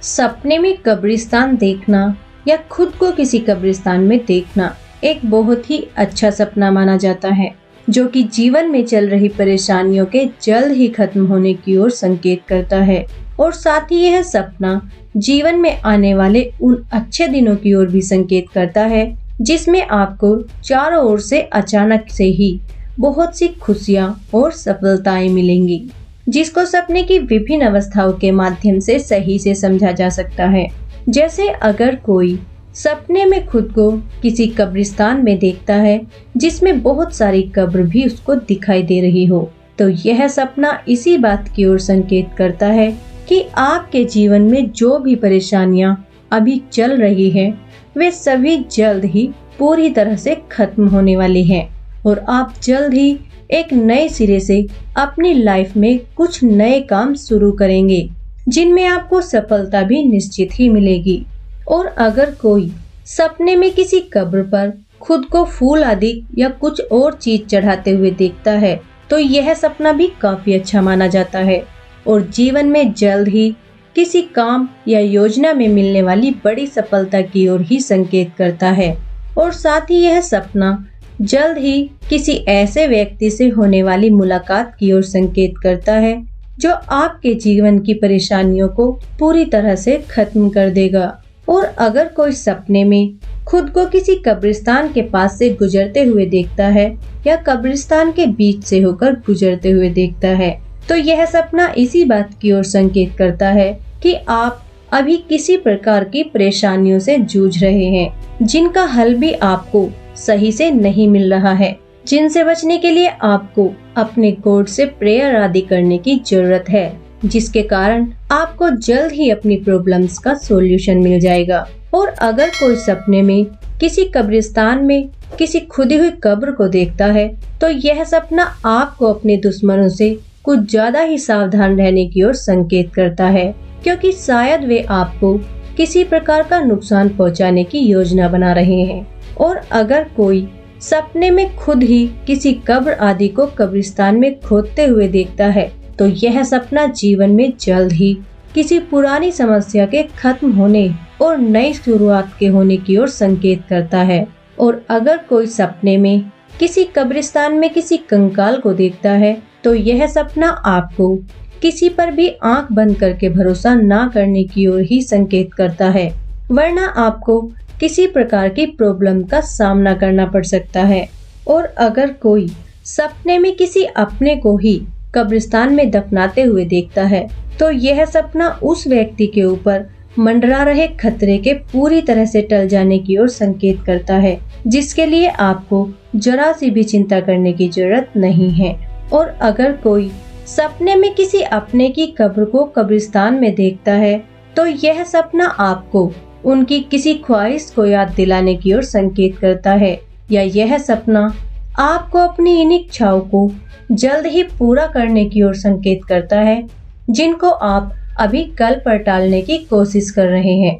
सपने में कब्रिस्तान देखना या खुद को किसी कब्रिस्तान में देखना एक बहुत ही अच्छा सपना माना जाता है, जो कि जीवन में चल रही परेशानियों के जल्द ही खत्म होने की ओर संकेत करता है। और साथ ही यह सपना जीवन में आने वाले उन अच्छे दिनों की ओर भी संकेत करता है, जिसमें आपको चारों ओर से अचानक से ही बहुत सी खुशियां और सफलताएं मिलेंगी, जिसको सपने की विभिन्न अवस्थाओं के माध्यम से सही से समझा जा सकता है। जैसे अगर कोई सपने में खुद को किसी कब्रिस्तान में देखता है जिसमें बहुत सारी कब्र भी उसको दिखाई दे रही हो, तो यह सपना इसी बात की ओर संकेत करता है कि आपके जीवन में जो भी परेशानियां अभी चल रही है वे सभी जल्द ही पूरी तरह से खत्म होने वाली हैं और आप जल्द ही एक नए सिरे से अपनी लाइफ में कुछ नए काम शुरू करेंगे, जिनमें आपको सफलता भी निश्चित ही मिलेगी। और अगर कोई सपने में किसी कब्र पर खुद को फूल आदि या कुछ और चीज चढ़ाते हुए देखता है, तो यह सपना भी काफी अच्छा माना जाता है और जीवन में जल्द ही किसी काम या योजना में मिलने वाली बड़ी सफलता की ओर ही संकेत करता है। और साथ ही यह सपना जल्द ही किसी ऐसे व्यक्ति से होने वाली मुलाकात की ओर संकेत करता है जो आपके जीवन की परेशानियों को पूरी तरह से खत्म कर देगा। और अगर कोई सपने में खुद को किसी कब्रिस्तान के पास से गुजरते हुए देखता है या कब्रिस्तान के बीच से होकर गुजरते हुए देखता है, तो यह सपना इसी बात की ओर संकेत करता है कि आप अभी किसी प्रकार की परेशानियों से जूझ रहे हैं, जिनका हल भी आपको सही से नहीं मिल रहा है, जिनसे बचने के लिए आपको अपने गॉड से प्रेयर आदि करने की जरूरत है, जिसके कारण आपको जल्द ही अपनी प्रॉब्लम्स का सॉल्यूशन मिल जाएगा। और अगर कोई सपने में किसी कब्रिस्तान में किसी खुदी हुई कब्र को देखता है, तो यह सपना आपको अपने दुश्मनों से कुछ ज्यादा ही सावधान रहने की ओर संकेत करता है, क्योंकि शायद वे आपको किसी प्रकार का नुकसान पहुंचाने की योजना बना रहे हैं। और अगर कोई सपने में खुद ही किसी कब्र आदि को कब्रिस्तान में खोदते हुए देखता है, तो यह सपना जीवन में जल्द ही किसी पुरानी समस्या के खत्म होने और नई शुरुआत के होने की ओर संकेत करता है। और अगर कोई सपने में किसी कब्रिस्तान में किसी कंकाल को देखता है, तो यह सपना आपको किसी पर भी आंख बंद करके भरोसा ना करने की ओर ही संकेत करता है, वरना आपको किसी प्रकार की प्रॉब्लम का सामना करना पड़ सकता है। और अगर कोई सपने में किसी अपने को ही कब्रिस्तान में दफनाते हुए देखता है, तो यह सपना उस व्यक्ति के ऊपर मंडरा रहे खतरे के पूरी तरह से टल जाने की ओर संकेत करता है, जिसके लिए आपको जरा सी भी चिंता करने की जरूरत नहीं है। और अगर कोई सपने में किसी अपने की कब्र को कब्रिस्तान में देखता है, तो यह सपना आपको उनकी किसी ख्वाहिश को याद दिलाने की ओर संकेत करता है, या यह सपना आपको अपनी इन इच्छाओं को जल्द ही पूरा करने की ओर संकेत करता है, जिनको आप अभी कल पर टालने की कोशिश कर रहे हैं।